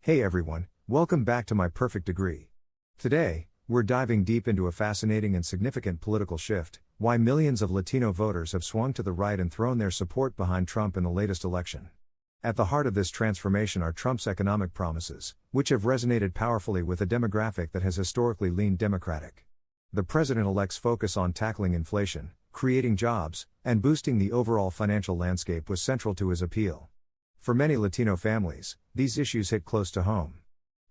Hey everyone, welcome back to My Perfect Degree. Today, we're diving deep into a fascinating and significant political shift: why millions of Latino voters have swung to the right and thrown their support behind Trump in the latest election. At the heart of this transformation are Trump's economic promises, which have resonated powerfully with a demographic that has historically leaned Democratic. The president-elect's focus on tackling inflation, creating jobs, and boosting the overall financial landscape was central to his appeal. For many Latino families, these issues hit close to home.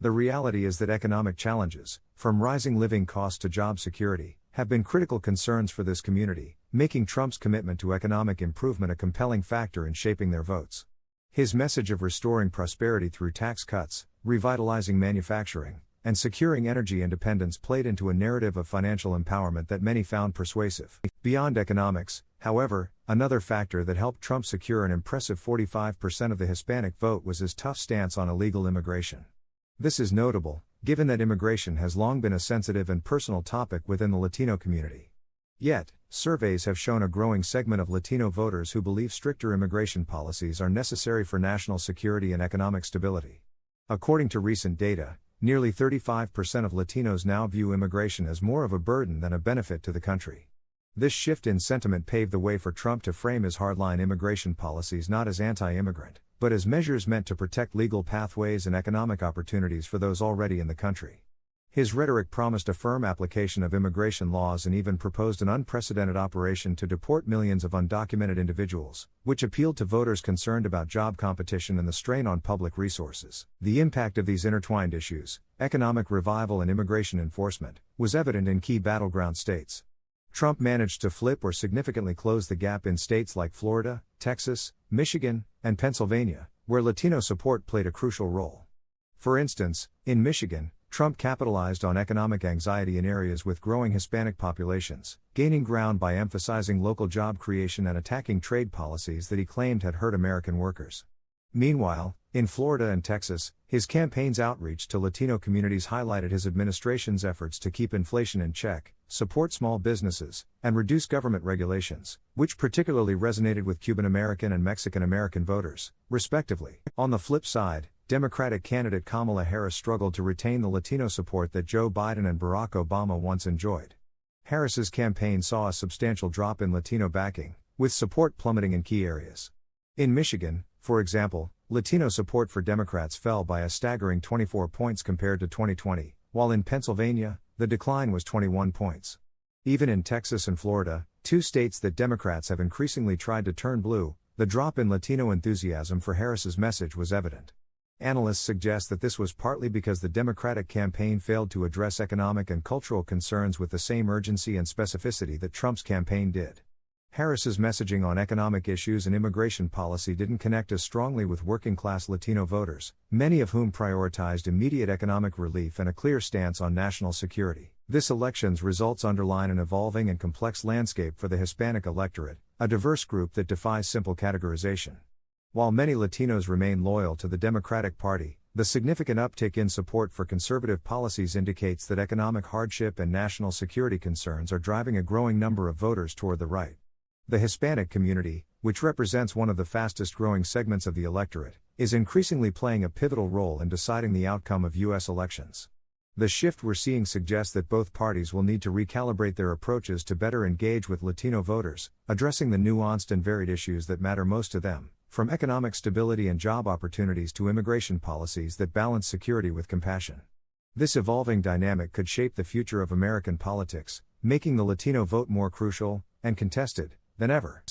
The reality is that economic challenges, from rising living costs to job security, have been critical concerns for this community, making Trump's commitment to economic improvement a compelling factor in shaping their votes. His message of restoring prosperity through tax cuts, revitalizing manufacturing, and securing energy independence played into a narrative of financial empowerment that many found persuasive. Beyond economics, however, another factor that helped Trump secure an impressive 45% of the Hispanic vote was his tough stance on illegal immigration. This is notable, given that immigration has long been a sensitive and personal topic within the Latino community. Yet, surveys have shown a growing segment of Latino voters who believe stricter immigration policies are necessary for national security and economic stability. According to recent data, nearly 35% of Latinos now view immigration as more of a burden than a benefit to the country. This shift in sentiment paved the way for Trump to frame his hardline immigration policies not as anti-immigrant, but as measures meant to protect legal pathways and economic opportunities for those already in the country. His rhetoric promised a firm application of immigration laws and even proposed an unprecedented operation to deport millions of undocumented individuals, which appealed to voters concerned about job competition and the strain on public resources. The impact of these intertwined issues, economic revival and immigration enforcement, was evident in key battleground states. Trump managed to flip or significantly close the gap in states like Florida, Texas, Michigan, and Pennsylvania, where Latino support played a crucial role. For instance, in Michigan, Trump capitalized on economic anxiety in areas with growing Hispanic populations, gaining ground by emphasizing local job creation and attacking trade policies that he claimed had hurt American workers. Meanwhile, in Florida and Texas, his campaign's outreach to Latino communities highlighted his administration's efforts to keep inflation in check, support small businesses, and reduce government regulations, which particularly resonated with Cuban-American and Mexican-American voters, respectively. On the flip side, Democratic candidate Kamala Harris struggled to retain the Latino support that Joe Biden and Barack Obama once enjoyed. Harris's campaign saw a substantial drop in Latino backing, with support plummeting in key areas. In Michigan, for example, Latino support for Democrats fell by a staggering 24 points compared to 2020, while in Pennsylvania, the decline was 21 points. Even in Texas and Florida, two states that Democrats have increasingly tried to turn blue, the drop in Latino enthusiasm for Harris's message was evident. Analysts suggest that this was partly because the Democratic campaign failed to address economic and cultural concerns with the same urgency and specificity that Trump's campaign did. Harris's messaging on economic issues and immigration policy didn't connect as strongly with working-class Latino voters, many of whom prioritized immediate economic relief and a clear stance on national security. This election's results underline an evolving and complex landscape for the Hispanic electorate, a diverse group that defies simple categorization. While many Latinos remain loyal to the Democratic Party, the significant uptick in support for conservative policies indicates that economic hardship and national security concerns are driving a growing number of voters toward the right. The Hispanic community, which represents one of the fastest-growing segments of the electorate, is increasingly playing a pivotal role in deciding the outcome of U.S. elections. The shift we're seeing suggests that both parties will need to recalibrate their approaches to better engage with Latino voters, addressing the nuanced and varied issues that matter most to them, from economic stability and job opportunities to immigration policies that balance security with compassion. This evolving dynamic could shape the future of American politics, making the Latino vote more crucial and contested than ever.